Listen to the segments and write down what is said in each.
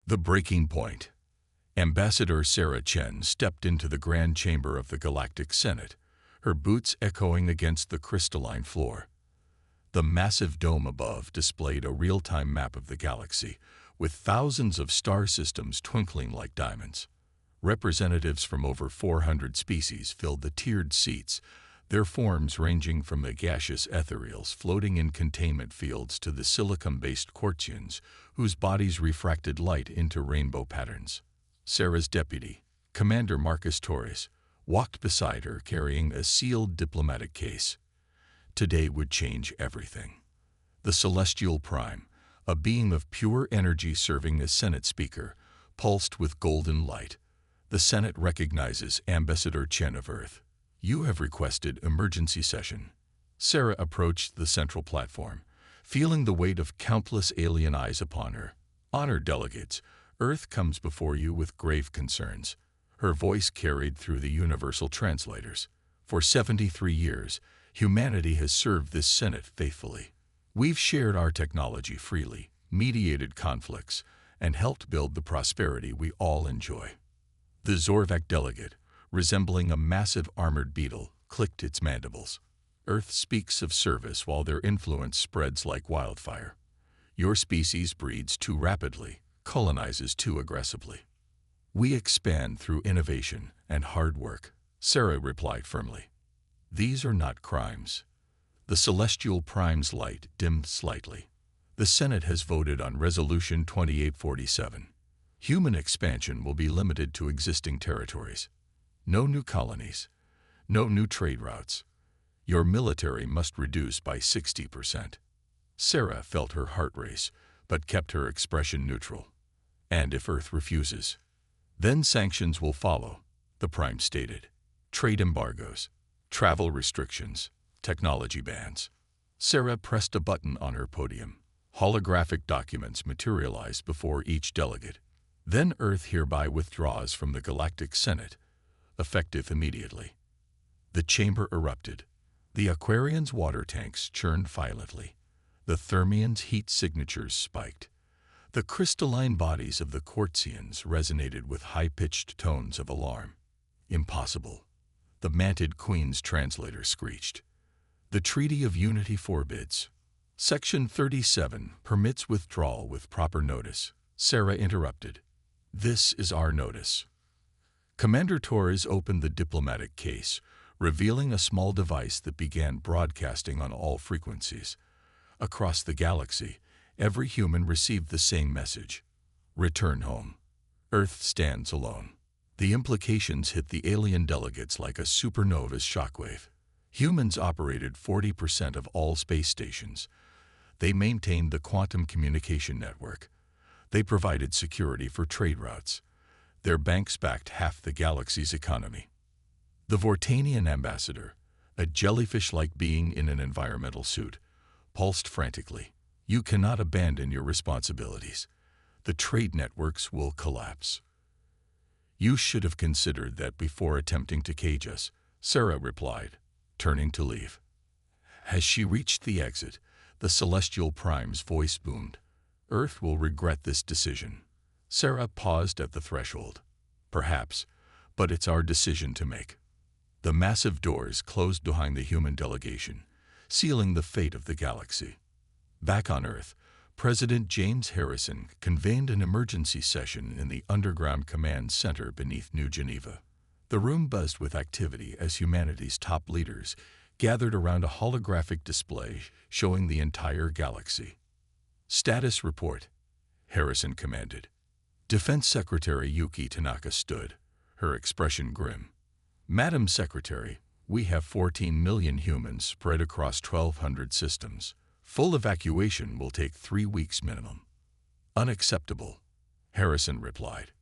The breaking point. Ambassador Sarah Chen stepped into the grand chamber of the Galactic Senate, her boots echoing against the crystalline floor. The massive dome above displayed a real-time map of the galaxy, with thousands of star systems twinkling like diamonds. Representatives from over 400 species filled the tiered seats, their forms ranging from the gaseous ethereals floating in containment fields to the silicon-based quartzians, whose bodies refracted light into rainbow patterns. Sarah's deputy, Commander Marcus Torres, walked beside her carrying a sealed diplomatic case. Today would change everything. The Celestial Prime, a being of pure energy serving as Senate Speaker, pulsed with golden light. The Senate recognizes Ambassador Chen of Earth. You have requested emergency session. Sarah approached the central platform, feeling the weight of countless alien eyes upon her. Honored delegates, Earth comes before you with grave concerns. Her voice carried through the universal translators. For 73 years, humanity has served this Senate faithfully. We've shared our technology freely, mediated conflicts, and helped build the prosperity we all enjoy. The Zorvak delegate, resembling a massive armored beetle, clicked its mandibles. Earth speaks of service while their influence spreads like wildfire. Your species breeds too rapidly, colonizes too aggressively. We expand through innovation and hard work, Sarah replied firmly. These are not crimes. The Celestial Prime's light dimmed slightly. The Senate has voted on Resolution 2847. Human expansion will be limited to existing territories. No new colonies. No new trade routes. Your military must reduce by 60%. Sarah felt her heart race, but kept her expression neutral. And if Earth refuses, then sanctions will follow, the Prime stated. Trade embargoes, travel restrictions, technology bans. Sarah pressed a button on her podium. Holographic documents materialized before each delegate. Then Earth hereby withdraws from the Galactic Senate, effective immediately. The chamber erupted. The Aquarians' water tanks churned violently. The Thermians' heat signatures spiked. The crystalline bodies of the Quartzians resonated with high-pitched tones of alarm. Impossible. The Mantid Queen's translator screeched. The Treaty of Unity forbids. Section 37 permits withdrawal with proper notice. Sarah interrupted. This is our notice. Commander Torres opened the diplomatic case, revealing a small device that began broadcasting on all frequencies. Across the galaxy, every human received the same message. Return home. Earth stands alone. The implications hit the alien delegates like a supernova's shockwave. Humans operated 40% of all space stations. They maintained the quantum communication network. They provided security for trade routes. Their banks backed half the galaxy's economy. The Vortanian ambassador, a jellyfish-like being in an environmental suit, pulsed frantically. You cannot abandon your responsibilities. The trade networks will collapse. You should have considered that before attempting to cage us, Sarah replied, turning to leave. As she reached the exit, the Celestial Prime's voice boomed. Earth will regret this decision. Sarah paused at the threshold. Perhaps, but it's our decision to make. The massive doors closed behind the human delegation, sealing the fate of the galaxy. Back on Earth, President James Harrison convened an emergency session in the underground command center beneath New Geneva. The room buzzed with activity as humanity's top leaders gathered around a holographic display showing the entire galaxy. Status report, Harrison commanded. Defense Secretary Yuki Tanaka stood, her expression grim. Madam Secretary, we have 14 million humans spread across 1,200 systems. Full evacuation will take 3 weeks minimum. Unacceptable, Harrison replied.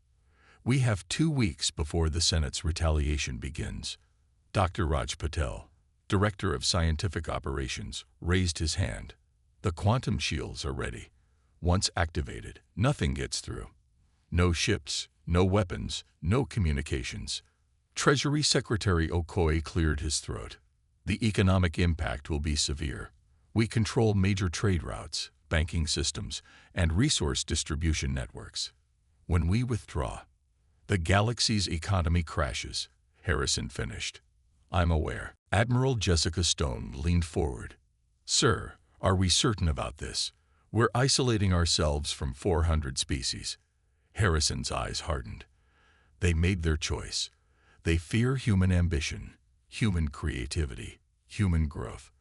We have 2 weeks before the Senate's retaliation begins. Dr. Raj Patel, Director of Scientific Operations, raised his hand. The quantum shields are ready. Once activated, nothing gets through. No ships, no weapons, no communications. Treasury Secretary Okoye cleared his throat. The economic impact will be severe. We control major trade routes, banking systems, and resource distribution networks. When we withdraw, the galaxy's economy crashes, Harrison finished. I'm aware. Admiral Jessica Stone leaned forward. Sir, are we certain about this? We're isolating ourselves from 400 species. Harrison's eyes hardened. They made their choice. They fear human ambition, human creativity, human growth.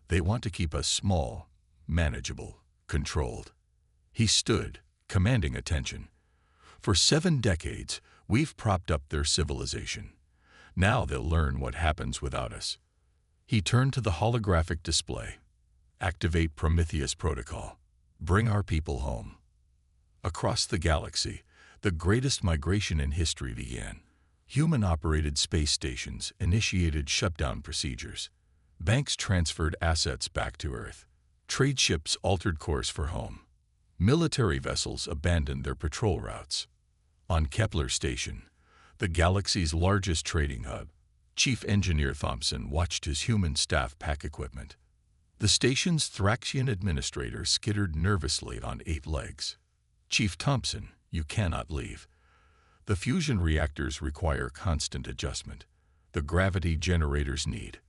They want to keep us small, manageable, controlled. He stood, commanding attention. For 7 decades, we've propped up their civilization. Now they'll learn what happens without us. He turned to the holographic display. Activate Prometheus Protocol. Bring our people home. Across the galaxy, the greatest migration in history began. Human-operated space stations initiated shutdown procedures. Banks transferred assets back to Earth. Trade ships altered course for home. Military vessels abandoned their patrol routes. On Kepler Station, the galaxy's largest trading hub, Chief Engineer Thompson watched his human staff pack equipment. The station's Thraxian administrator skittered nervously on 8 legs. Chief Thompson, you cannot leave. The fusion reactors require constant adjustment. The gravity generators need.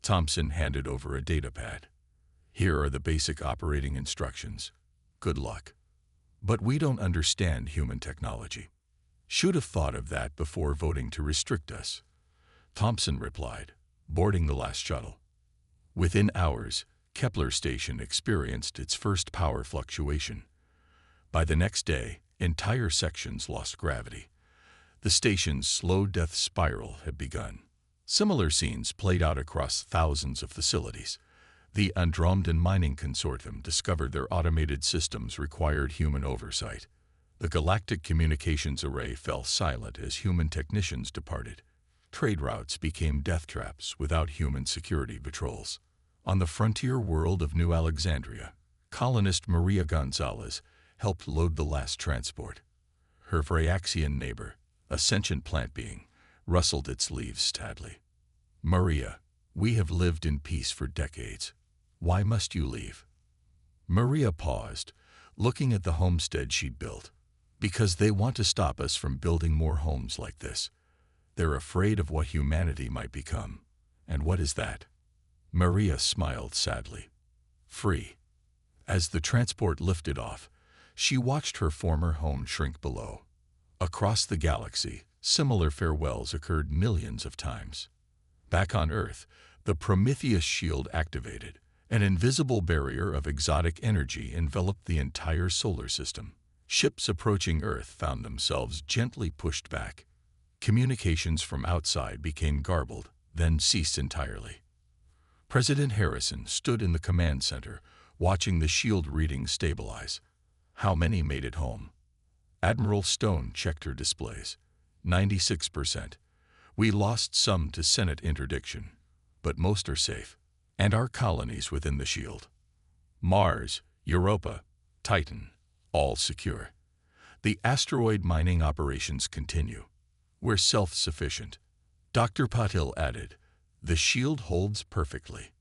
Thompson handed over a datapad. Here are the basic operating instructions. Good luck. But we don't understand human technology. Should have thought of that before voting to restrict us. Thompson replied, boarding the last shuttle. Within hours, Kepler Station experienced its first power fluctuation. By the next day, entire sections lost gravity. The station's slow death spiral had begun. Similar scenes played out across thousands of facilities. The Andromedan Mining Consortium discovered their automated systems required human oversight. The Galactic communications array fell silent as human technicians departed. Trade routes became death traps without human security patrols. On the frontier world of New Alexandria, colonist Maria Gonzalez helped load the last transport. Her Vraxian neighbor, a sentient plant being, rustled its leaves sadly. Maria, we have lived in peace for decades. Why must you leave? Maria paused, looking at the homestead she'd built. Because they want to stop us from building more homes like this. They're afraid of what humanity might become. And what is that? Maria smiled sadly. Free. As the transport lifted off, she watched her former home shrink below. Across the galaxy, similar farewells occurred millions of times. Back on Earth, the Prometheus shield activated. An invisible barrier of exotic energy enveloped the entire solar system. Ships approaching Earth found themselves gently pushed back. Communications from outside became garbled, then ceased entirely. President Harrison stood in the command center, watching the shield readings stabilize. How many made it home? Admiral Stone checked her displays. 96%. We lost some to Senate interdiction, but most are safe. And our colonies within the shield. Mars, Europa, Titan, all secure. The asteroid mining operations continue. We're self-sufficient. Dr. Patil added, the shield holds perfectly.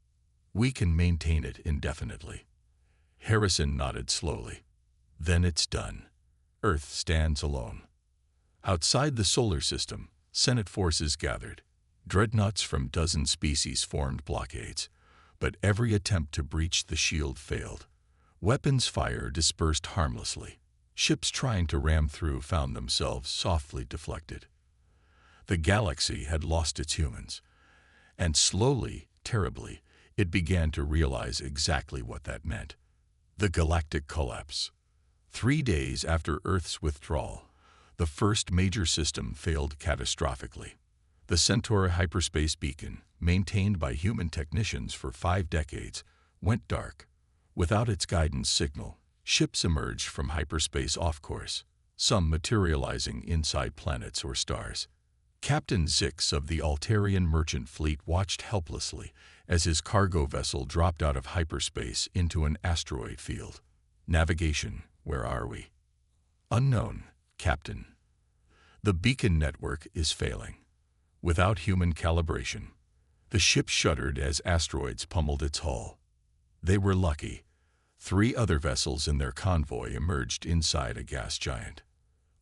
We can maintain it indefinitely. Harrison nodded slowly. Then it's done. Earth stands alone. Outside the solar system, Senate forces gathered. Dreadnoughts from dozen species formed blockades. But every attempt to breach the shield failed. Weapons fire dispersed harmlessly. Ships trying to ram through found themselves softly deflected. The galaxy had lost its humans. And slowly, terribly, it began to realize exactly what that meant. The galactic collapse. 3 days after Earth's withdrawal, the first major system failed catastrophically. The Centaur hyperspace beacon, maintained by human technicians for 5 decades, went dark. Without its guidance signal, ships emerged from hyperspace off-course, some materializing inside planets or stars. Captain Zix of the Altarian merchant fleet watched helplessly as his cargo vessel dropped out of hyperspace into an asteroid field. Navigation, where are we? Unknown, Captain. The beacon network is failing. Without human calibration, the ship shuddered as asteroids pummeled its hull. They were lucky. 3 other vessels in their convoy emerged inside a gas giant.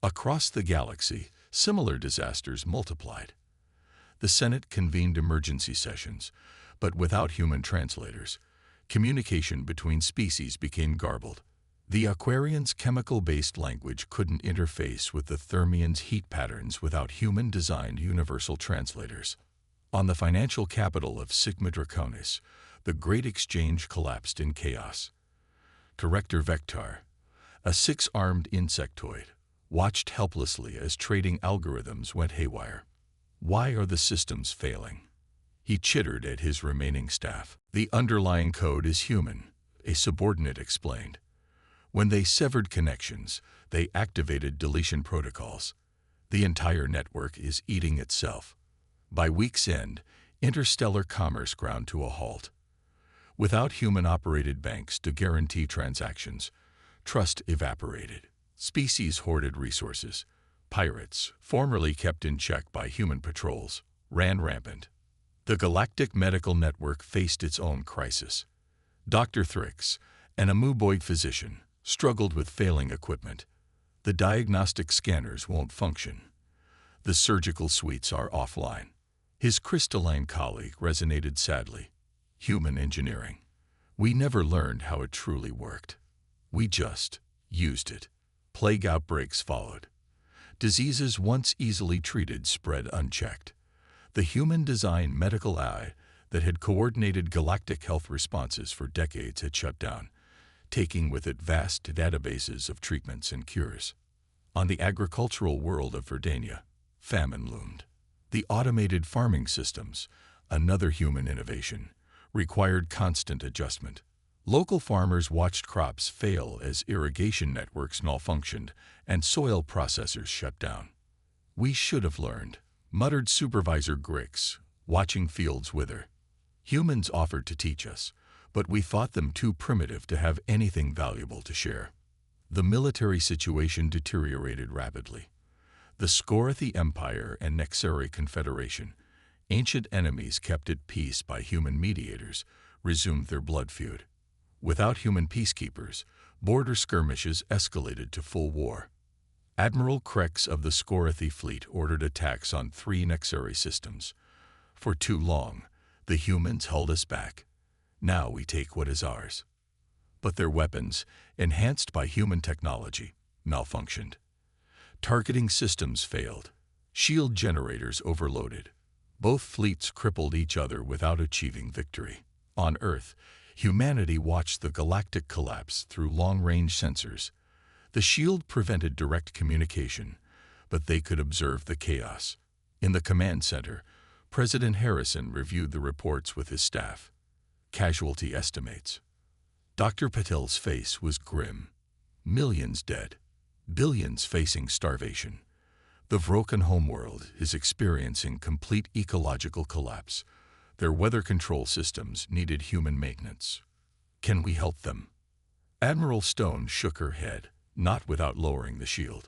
Across the galaxy, similar disasters multiplied. The Senate convened emergency sessions, but without human translators, communication between species became garbled. The Aquarians' chemical-based language couldn't interface with the Thermians' heat patterns without human-designed universal translators. On the financial capital of Sigma Draconis, the Great Exchange collapsed in chaos. Director Vector, a six-armed insectoid, watched helplessly as trading algorithms went haywire. Why are the systems failing? He chittered at his remaining staff. The underlying code is human, a subordinate explained. When they severed connections, they activated deletion protocols. The entire network is eating itself. By week's end, interstellar commerce ground to a halt. Without human-operated banks to guarantee transactions, trust evaporated. Species hoarded resources. Pirates, formerly kept in check by human patrols, ran rampant. The Galactic Medical Network faced its own crisis. Dr. Thrix, an amoeboid physician, struggled with failing equipment. The diagnostic scanners won't function. The surgical suites are offline. His crystalline colleague resonated sadly. Human engineering. We never learned how it truly worked. We just used it. Plague outbreaks followed. Diseases once easily treated spread unchecked. The human-designed medical eye that had coordinated galactic health responses for decades had shut down, taking with it vast databases of treatments and cures. On the agricultural world of Verdania, famine loomed. The automated farming systems, another human innovation, required constant adjustment. Local farmers watched crops fail as irrigation networks malfunctioned and soil processors shut down. We should have learned, muttered Supervisor Grix, watching fields wither. Humans offered to teach us, but we thought them too primitive to have anything valuable to share. The military situation deteriorated rapidly. The Skorathi Empire and Nexari Confederation, ancient enemies kept at peace by human mediators, resumed their blood feud. Without human peacekeepers, border skirmishes escalated to full war. Admiral Krex of the Skorathi fleet ordered attacks on 3 Nexari systems. For too long, the humans held us back. Now we take what is ours. But their weapons, enhanced by human technology, malfunctioned. Targeting systems failed. Shield generators overloaded. Both fleets crippled each other without achieving victory. On Earth, humanity watched the galactic collapse through long-range sensors. The shield prevented direct communication, but they could observe the chaos. In the command center, President Harrison reviewed the reports with his staff. Casualty estimates. Dr. Patel's face was grim. Millions dead. Billions facing starvation. The Vroken homeworld is experiencing complete ecological collapse. Their weather control systems needed human maintenance. Can we help them? Admiral Stone shook her head, not without lowering the shield.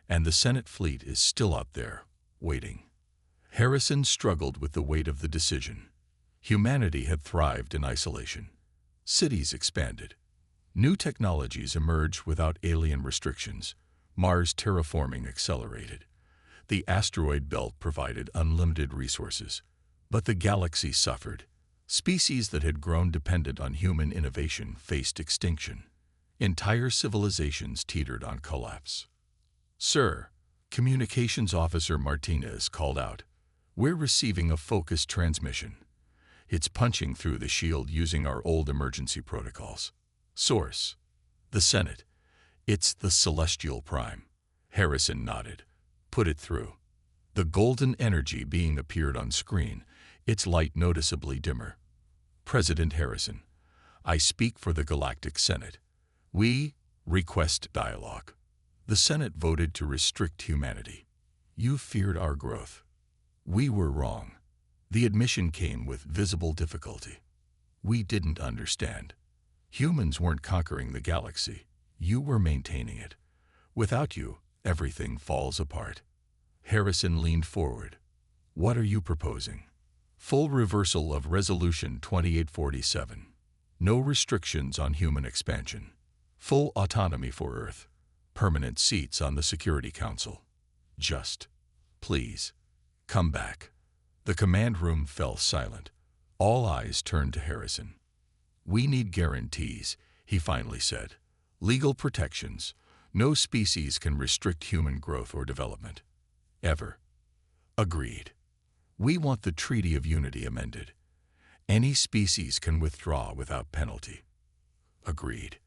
And the Senate fleet is still out there, waiting. Harrison struggled with the weight of the decision. Humanity had thrived in isolation. Cities expanded. New technologies emerged without alien restrictions. Mars terraforming accelerated. The asteroid belt provided unlimited resources. But the galaxy suffered. Species that had grown dependent on human innovation faced extinction. Entire civilizations teetered on collapse. "Sir," Communications Officer Martinez called out, "we're receiving a focused transmission. It's punching through the shield using our old emergency protocols." Source: The Senate. "It's the Celestial Prime." Harrison nodded. "Put it through." The golden energy being appeared on screen, its light noticeably dimmer. President Harrison: "I speak for the Galactic Senate. We request dialogue." The Senate voted to restrict humanity. "You feared our growth. We were wrong." The admission came with visible difficulty. "We didn't understand. Humans weren't conquering the galaxy. You were maintaining it. Without you, everything falls apart." Harrison leaned forward. "What are you proposing?" "Full reversal of Resolution 2847. No restrictions on human expansion. Full autonomy for Earth. permanent seats on the Security Council. Just, please, come back. The command room fell silent. All eyes turned to Harrison. We need guarantees, he finally said. Legal protections. No species can restrict human growth or development. Ever. Agreed. We want the Treaty of Unity amended. Any species can withdraw without penalty. Agreed.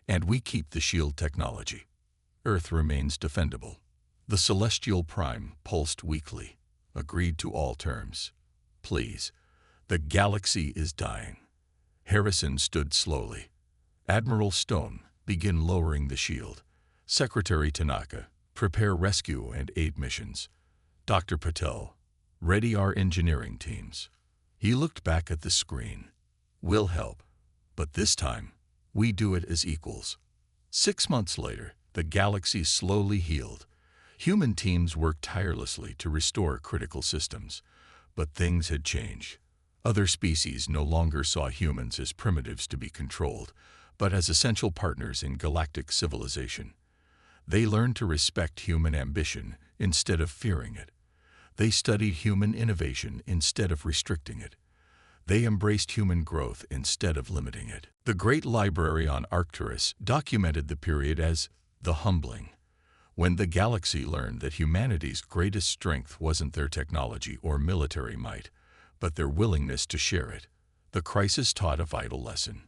And we keep the shield technology. Earth remains defendable. The Celestial Prime pulsed weakly. Agreed to all terms. Please. The galaxy is dying. Harrison stood slowly. Admiral Stone, begin lowering the shield. Secretary Tanaka, prepare rescue and aid missions. Dr. Patel, ready our engineering teams. He looked back at the screen. We'll help, but this time, we do it as equals. 6 months later, the galaxy slowly healed. Human teams worked tirelessly to restore critical systems, but things had changed. Other species no longer saw humans as primitives to be controlled, but as essential partners in galactic civilization. They learned to respect human ambition instead of fearing it. They studied human innovation instead of restricting it. They embraced human growth instead of limiting it. The Great Library on Arcturus documented the period as the humbling, when the galaxy learned that humanity's greatest strength wasn't their technology or military might, but their willingness to share it. The crisis taught a vital lesson.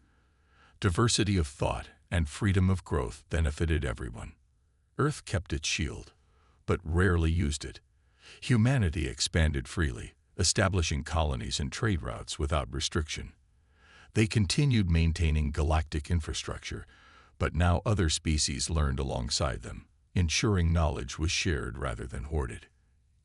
Diversity of thought and freedom of growth benefited everyone. Earth kept its shield, but rarely used it. Humanity expanded freely, establishing colonies and trade routes without restriction. They continued maintaining galactic infrastructure, but now other species learned alongside them, ensuring knowledge was shared rather than hoarded.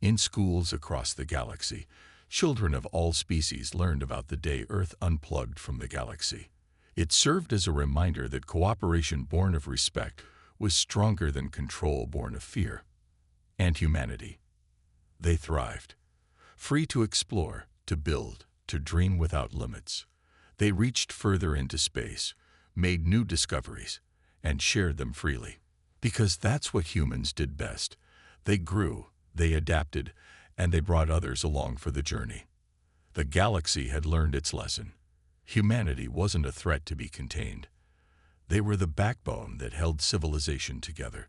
In schools across the galaxy, children of all species learned about the day Earth unplugged from the galaxy. It served as a reminder that cooperation born of respect was stronger than control born of fear. And humanity. They thrived. Free to explore, to build, to dream without limits. They reached further into space, made new discoveries, and shared them freely. Because that's what humans did best. They grew, they adapted, and they brought others along for the journey. The galaxy had learned its lesson. Humanity wasn't a threat to be contained. They were the backbone that held civilization together.